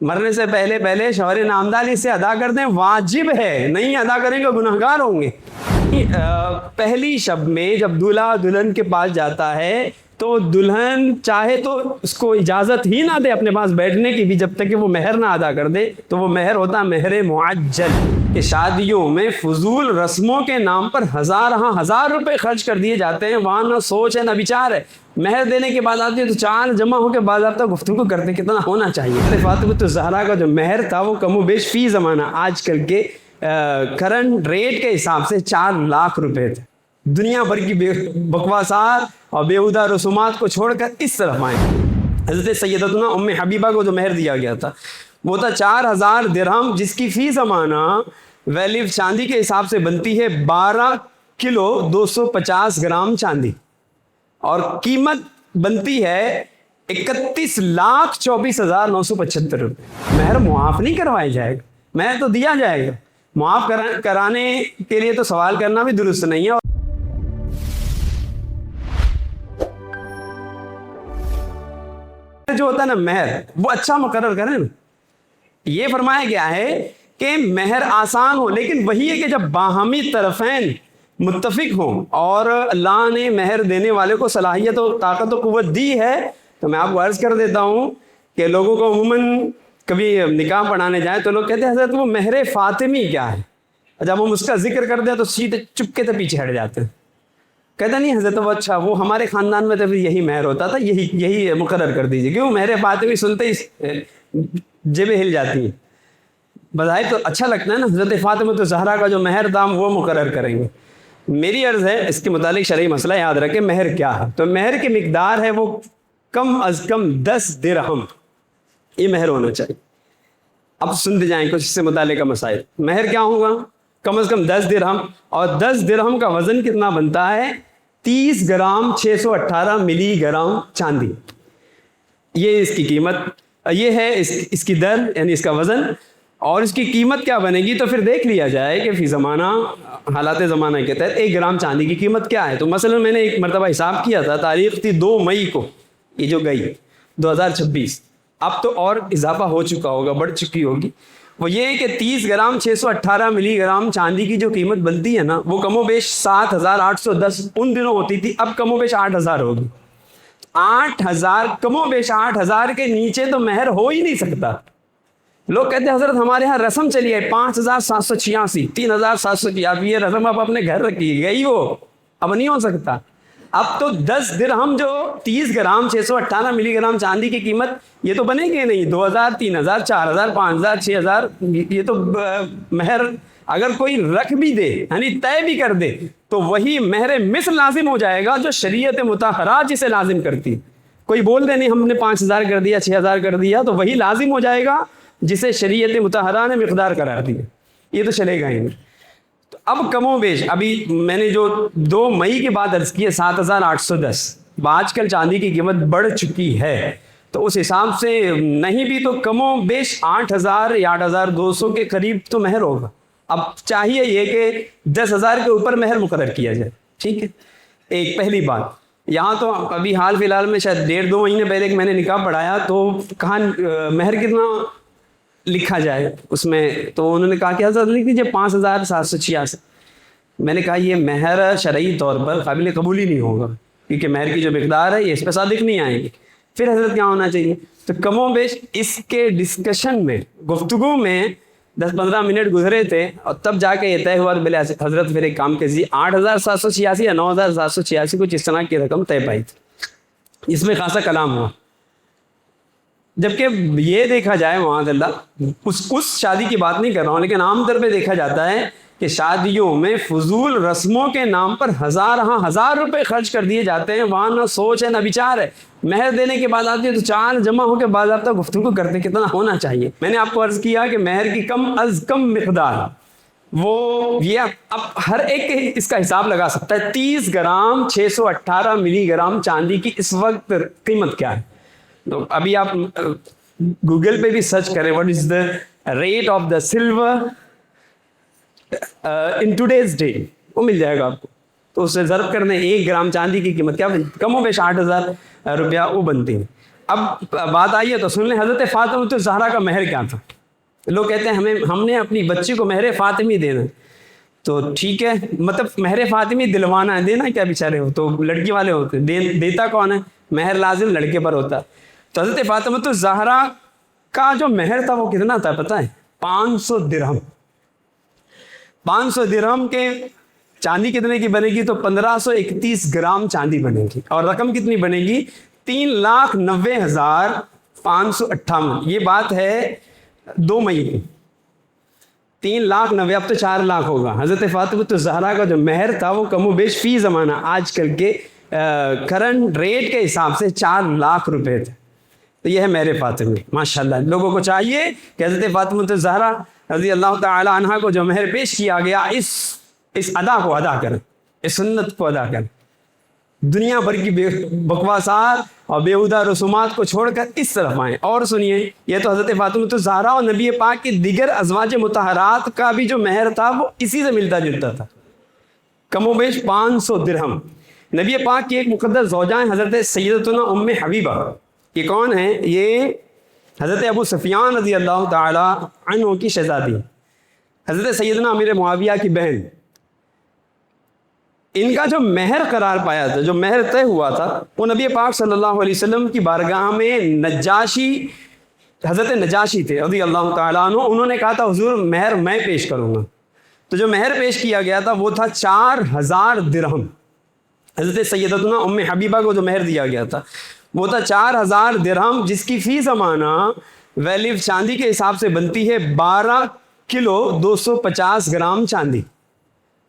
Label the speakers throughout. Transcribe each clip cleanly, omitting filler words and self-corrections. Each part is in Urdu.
Speaker 1: مرنے سے پہلے پہلے شوہر نامدار اسے ادا کر دیں، واجب ہے، نہیں ادا کریں گے گنہگار ہوں گے۔ پہلی شب میں جب دولہا دلہن کے پاس جاتا ہے تو دلہن چاہے تو اس کو اجازت ہی نہ دے اپنے پاس بیٹھنے کی بھی، جب تک کہ وہ مہر نہ ادا کر دے، تو وہ مہر ہوتا مہر معجل، کہ شادیوں میں فضول رسموں کے نام پر ہزار روپے خرچ کر دیے جاتے ہیں، وہاں نہ سوچ ہے نہ بچار ہے۔ مہر دینے کے بعد آتی ہے تو چار جمع ہو کے باضابطہ گفتگو کرتے کتنا ہونا چاہیے۔ فاطمہ الزہرا کا جو مہر تھا وہ کم و بیش فی زمانہ آج کل کے کرنٹ ریٹ کے حساب سے 4 لاکھ روپے تھے۔ دنیا بھر کی بکواسات اور بیہودہ رسومات کو چھوڑ کر اس طرف آئیں۔ حضرت سیدتنا ام حبیبہ کو جو مہر دیا گیا تھا وہ تھا 4000 درہم، جس کی فی زمانہ ویلیو چاندی کے حساب سے بنتی ہے 12 کلو 250 گرام چاندی، اور قیمت بنتی ہے 31,24,975 روپے۔ مہر معاف نہیں کروایا جائے گا، مہر تو دیا جائے گا، معاف کرانے کے لیے تو سوال کرنا بھی درست نہیں ہے۔ جو ہوتا ہے نا مہر، وہ اچھا مقرر کریں نا۔ یہ فرمایا گیا ہے کہ مہر آسان ہو، لیکن وہی ہے کہ جب باہمی طرفین متفق ہوں، اور اللہ نے مہر دینے والے کو صلاحیت و طاقت و قوت دی ہے، تو میں آپ کو عرض کر دیتا ہوں کہ لوگوں کو عموماً کبھی نکاح پڑھانے جائیں تو لوگ کہتے ہیں حضرت وہ مہر فاطمی کیا ہے؟ جب ہم اس کا ذکر کرتے ہیں تو سیدھے چپکے سے پیچھے ہٹ جاتے ہیں، کہتا نہیں حضرت وہ اچھا وہ ہمارے خاندان میں تو یہی مہر ہوتا تھا، یہی مقرر کر دیجیے، کیوں مہر فاطمی سنتے ہی جیبیں ہل جاتی ہیں۔ بظاہر تو اچھا لگتا ہے نا، حضرت فاطمہ الزہرا کا جو مہر تھا وہ مقرر کریں گے۔ میری عرض ہے اس کے متعلق شرعی مسئلہ یاد رکھیں، مہر کیا ہے؟ تو مہر کی مقدار ہے وہ کم از کم 10 درہم، یہ مہر ہونا چاہیے۔ اب سنتے جائیں کچھ اس سے متعلق مسائل۔ مہر کیا ہوگا؟ کم از کم 10 درہم، اور 10 درہم کا وزن کتنا بنتا ہے؟ 30 گرام 618 ملی گرام چاندی، یہ اس کی قیمت، یہ ہے اس کی در یعنی اس کا وزن۔ اور اس کی قیمت کیا بنے گی تو پھر دیکھ لیا جائے کہ فی زمانہ حالات زمانہ کے تحت 1 گرام چاندی کی قیمت کیا ہے۔ تو مثلا میں نے ایک مرتبہ حساب کیا تھا، تاریخ تھی 2 مئی کو، یہ جو گئی 2026، اب تو اور اضافہ ہو چکا ہوگا، بڑھ چکی ہوگی۔ وہ یہ ہے کہ 30 گرام 618 ملی گرام چاندی کی جو قیمت بنتی ہے نا، وہ کم و بیش 7,810 ان دنوں ہوتی تھی، اب کم و بیش 8,000 ہوگی۔ 8,000 کم و بیش 8,000 کے نیچے تو مہر ہو ہی نہیں سکتا۔ لوگ کہتے ہیں حضرت ہمارے ہاں رسم چلی ہے 5,786 3,786، یہ رسم آپ اپنے گھر رکھیے، گئی وہ اب نہیں ہو سکتا۔ اب تو 10 درہم جو 30 گرام 618 ملی گرام چاندی کی قیمت، یہ تو بنے گی نہیں، 2,000 3,000 4,000 5,000 6,000، یہ تو مہر اگر کوئی رکھ بھی دے یعنی طے بھی کر دے تو وہی مہر مثل لازم ہو جائے گا جو شریعت مطہرہ جسے لازم کرتی۔ کوئی بول دے نہیں ہم نے 5,000 کر دیا 6,000 کر دیا، تو وہی لازم ہو جائے گا جسے شریعت مطہرہ نے مقدار قرار دی، یہ تو چلے گا ہی نہیں۔ تو اب کم و بیش ابھی میں نے جو 2 مئی کے بعد عرض کی ہے 7,810، آج کل چاندی کی قیمت بڑھ چکی ہے، تو اس حساب سے نہیں بھی تو کم و بیش 8,000 یا 8,200 کے قریب تو مہر ہوگا۔ اب چاہیے یہ کہ 10,000 کے اوپر مہر مقرر کیا جائے، ٹھیک ہے۔ ایک پہلی بات، یہاں تو ابھی حال فی الحال میں شاید 1.5-2 مہینے پہلے کہ میں نے نکاح پڑھایا تو کہاں مہر کتنا لکھا جائے اس میں، تو انہوں نے کہا کہ حضرت لکھ دیجیے 5,786۔ میں نے کہا یہ مہر شرعی طور پر قابل قبول ہی نہیں ہوگا، کیونکہ مہر کی جو مقدار ہے یہ اس پہ صادق نہیں آئے گی۔ پھر حضرت کیا ہونا چاہیے؟ تو کم و بیش اس کے ڈسکشن میں، گفتگو میں 10-15 منٹ گزرے تھے، اور تب جا کے یہ طے ہوا بلے حضرت پھر ایک کام کیجیے 8,786 یا 9,786 کچھ اس طرح کی رقم طے پائی تھی، اس میں خاصا کلام ہوا۔ جبکہ یہ دیکھا جائے معاذ اللہ، اس شادی کی بات نہیں کر رہا ہوں، لیکن عام طور پہ دیکھا جاتا ہے کہ شادیوں میں فضول رسموں کے نام پر ہزار روپے خرچ کر دیے جاتے ہیں، وہاں نہ سوچ ہے نہ بچار ہے۔ مہر دینے کے بعد آتی ہے تو 4 جمع ہو کے باضابطہ گفتگو کرتے کتنا ہونا چاہیے۔ میں نے آپ کو عرض کیا کہ مہر کی کم از کم مقدار وہ یہ اب ہر ایک اس کا حساب لگا سکتا ہے۔ 30 گرام 618 ملی گرام چاندی کی اس وقت قیمت کیا ہے؟ تو ابھی آپ گوگل پہ بھی سرچ کریں what is the rate of the silver in today's day, وہ مل جائے گا آپ کو۔ تو اس سے ضرب کرنے 1 گرام چاندی کی قیمت کیا بنتی؟ کم و بیش 8,000 روپیہ وہ بنتی ہے۔ اب بات آئی ہے تو سن لیں، حضرت فاطمہ الزہرا کا مہر کیا تھا؟ لوگ کہتے ہیں ہم نے اپنی بچی کو مہر فاطمی دینا ہے، تو ٹھیک ہے، مطلب مہر فاطمی دلوانا ہے، دینا کیا بیچارے ہو تو لڑکی والے ہوتے، دیتا کون ہے؟ مہر لازم لڑکے پر ہوتا. تو حضرت فاطمہ الزہرا کا جو مہر تھا وہ کتنا تھا پتہ ہے؟ 500 درہم. 500 درہم کے چاندی کتنے کی بنے گی؟ تو 1531 گرام چاندی بنے گی. اور رقم کتنی بنے گی؟ 3,90,558. یہ بات ہے 2 مئی کی. 3,90,000 اب تو 4 لاکھ ہوگا. حضرت فاطمہ الزہرا کا جو مہر تھا وہ کم و بیش فی زمانہ آج کل کے کرنٹ ریٹ کے حساب سے 4 لاکھ روپے تھے. تو یہ ہے مہر فاطمی. ماشاءاللہ لوگوں کو چاہیے کہ حضرت فاطمہ الزہرا رضی اللہ تعالی عنہ کو جو مہر پیش کیا گیا اس ادا کو ادا کریں، اس سنت کو ادا کریں. دنیا بھر کی بکواسات اور بیہودہ رسومات کو چھوڑ کر اس طرف آئیں. اور سنیے، یہ تو حضرت فاطمہ الزہرا اور نبی پاک کی دیگر ازواج مطہرات کا بھی جو مہر تھا وہ اسی سے ملتا جلتا تھا، کم و بیش 500 درہم. نبی پاک کی ایک مقدس زوجہ ہیں حضرت سیدتنا ام حبیبہ. یہ کون ہیں؟ یہ حضرت ابو سفیان رضی اللہ تعالی عنہ کی شہزادی، حضرت سیدنا امیر معاویہ کی بہن. ان کا جو مہر قرار پایا تھا، جو مہر طے ہوا تھا، وہ نبی پاک صلی اللہ علیہ وسلم کی بارگاہ میں حضرت نجاشی تھے رضی اللہ تعالیٰ عنہ. انہوں نے کہا تھا حضور مہر میں پیش کروں گا. تو جو مہر پیش کیا گیا تھا وہ تھا 4,000 درہم. حضرت سیدتنا ام حبیبہ کو جو مہر دیا گیا تھا وہ تھا 4,000 درہم، جس کی فی زمانہ ویلیو چاندی کے حساب سے بنتی ہے 12 کلو 250 گرام چاندی،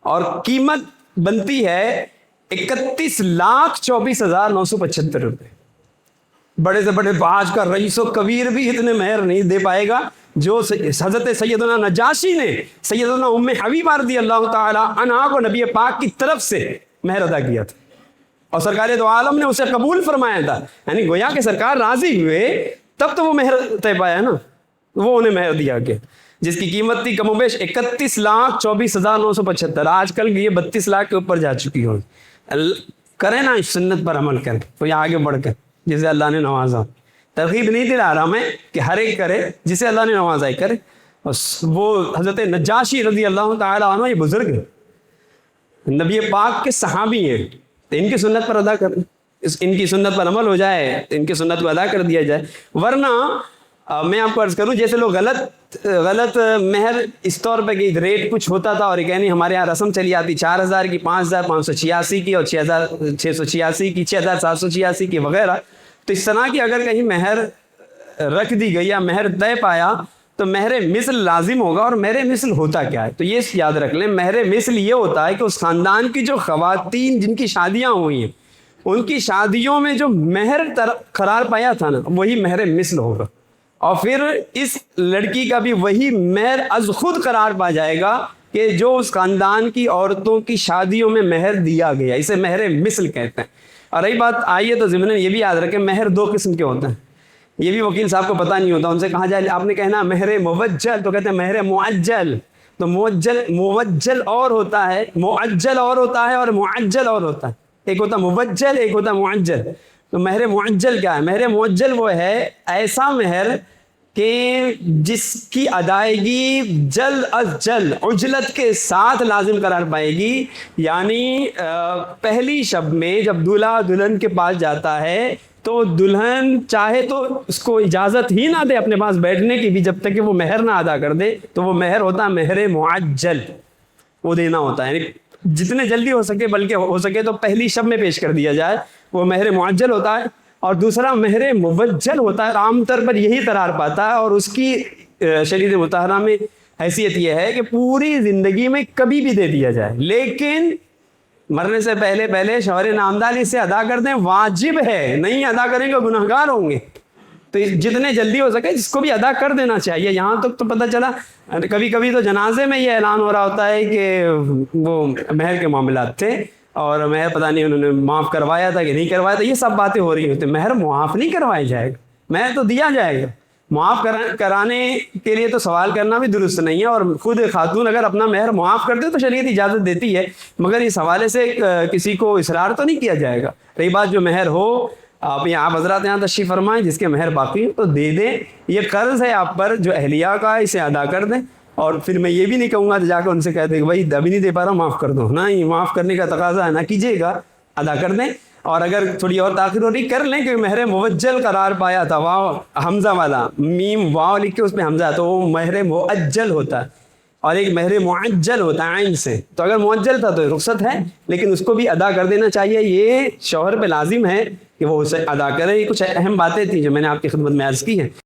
Speaker 1: اور قیمت بنتی ہے 31,24,975 روپے. بڑے سے بڑے باج کا رئیس و کبیر بھی اتنے مہر نہیں دے پائے گا جو حضرت سیدنا نجاشی نے سیدنا ام حبیبہ رضی اللہ تعالی عنہا کو نبی پاک کی طرف سے مہر ادا کیا تھا، اور سرکار دو عالم نے اسے قبول فرمایا تھا. یعنی گویا کہ سرکار راضی ہوئے تب تو وہ مہر طے پایا نا، وہ انہیں مہر دیا گیا جس کی قیمت تھی کم و بیش 31,24,975. آج کل یہ 32 لاکھ کے اوپر جا چکی ہو. کریں نا اس سنت پر عمل کریں تو یہ آگے بڑھ کر جسے اللہ نے نوازا. ترغیب نہیں دلا رہا میں کہ ہر ایک کرے، جسے اللہ نے نوازا ہی کرے. وہ حضرت نجاشی رضی اللہ تعالیٰ عنہ یہ بزرگ ہیں، نبی پاک کے صحابی ہیں. تو ان کی سنت پر ادا کریں، ان کی سنت پر عمل ہو جائے، ان کی سنت کو ادا کر دیا جائے. ورنہ میں آپ کو عرض کروں، جیسے لوگ غلط مہر اس طور پہ کہ ریٹ کچھ ہوتا تھا، اور یہ کہنی ہمارے یہاں رسم چلی آتی 4,000 کی، 5,586 کی، اور 6,686 کی، 6,786 کی وغیرہ. تو اس طرح کی اگر کہیں مہر رکھ دی گئی یا مہر طے پایا تو مہر مثل لازم ہوگا. اور مہر مثل ہوتا کیا ہے؟ تو یہ یاد رکھ لیں، مہر مثل یہ ہوتا ہے کہ اس خاندان کی جو خواتین جن کی شادیاں ہوئی ہیں ان کی شادیوں میں جو مہر قرار پایا تھا نا وہی مہر مثل ہوگا، اور پھر اس لڑکی کا بھی وہی مہر از خود قرار پا جائے گا کہ جو اس خاندان کی عورتوں کی شادیوں میں مہر دیا گیا. اسے مہر مثل کہتے ہیں. اور رہی بات آئیے تو ضمن یہ بھی یاد رکھیں، مہر 2 قسم کے ہوتے ہیں. یہ بھی وکیل صاحب کو پتہ نہیں ہوتا، ان سے کہا جائے آپ نے کہنا مہر موجل تو کہتے ہیں مہر معجل. تو موجل اور ہوتا ہے، معجل اور ہوتا ہے، اور معجل اور ہوتا ہے. ایک ہوتا موجل، ایک ہوتا معجل. تو مہر معجل کیا ہے؟ مہر معجل وہ ہے ایسا مہر کہ جس کی ادائیگی جلد از جلد عجلت کے ساتھ لازم قرار پائے گی. یعنی پہلی شب میں جب دولہا دلہن کے پاس جاتا ہے تو دلہن چاہے تو اس کو اجازت ہی نہ دے اپنے پاس بیٹھنے کی بھی، جب تک کہ وہ مہر نہ ادا کر دے. تو وہ مہر ہوتا ہے مہر معجل، وہ دینا ہوتا ہے. یعنی جتنے جلدی ہو سکے، بلکہ ہو سکے تو پہلی شب میں پیش کر دیا جائے، وہ مہر معجل ہوتا ہے. اور دوسرا مہر موجل ہوتا ہے، عام طور پر یہی قرار پاتا ہے، اور اس کی شریعت مطہرہ میں حیثیت یہ ہے کہ پوری زندگی میں کبھی بھی دے دیا جائے، لیکن مرنے سے پہلے شوہر نامدار اسے ادا کر دیں، واجب ہے. نہیں ادا کریں گے گناہگار ہوں گے. تو جتنے جلدی ہو سکے جس کو بھی ادا کر دینا چاہیے. یہاں تک تو پتہ چلا کبھی کبھی تو جنازے میں یہ اعلان ہو رہا ہوتا ہے کہ وہ مہر کے معاملات تھے اور مہر پتہ نہیں انہوں نے معاف کروایا تھا کہ نہیں کروایا تھا. یہ سب باتیں ہو رہی ہوتی ہیں. مہر معاف نہیں کروایا جائے گا، مہر تو دیا جائے گا. معاف کرانے کے لیے تو سوال کرنا بھی درست نہیں ہے. اور خود خاتون اگر اپنا مہر معاف کر دے تو شریعت اجازت دیتی ہے، مگر اس حوالے سے کسی کو اصرار تو نہیں کیا جائے گا. رہی بات جو مہر ہو آپ حضرات یہاں تشریف فرمائیں، جس کے مہر باقی ہو تو دے دیں، یہ قرض ہے آپ پر جو اہلیہ کا ہے، اسے ادا کر دیں. اور پھر میں یہ بھی نہیں کہوں گا تو جا کے ان سے کہہ دیں کہ بھائی ابھی نہیں دے پا رہا ہوں، معاف کر دو. نہیں، معاف کرنے کا تقاضا نہ کیجیے گا، ادا کر دیں. اور اگر تھوڑی اور تاخیر ہو رہی کر لیں، کہ مہر موجل قرار پایا تھا، واو حمزہ والا، میم واو لکھ کے اس پہ حمزہ، تو وہ مہر مؤجل ہوتا ہے، اور ایک مہر معجل ہوتا ہے عین سے. تو اگر معجل تھا تو رخصت ہے، لیکن اس کو بھی ادا کر دینا چاہیے. یہ شوہر پہ لازم ہے کہ وہ اسے ادا کرے. یہ کچھ اہم باتیں تھیں جو میں نے آپ کی خدمت میں عرض کی ہیں.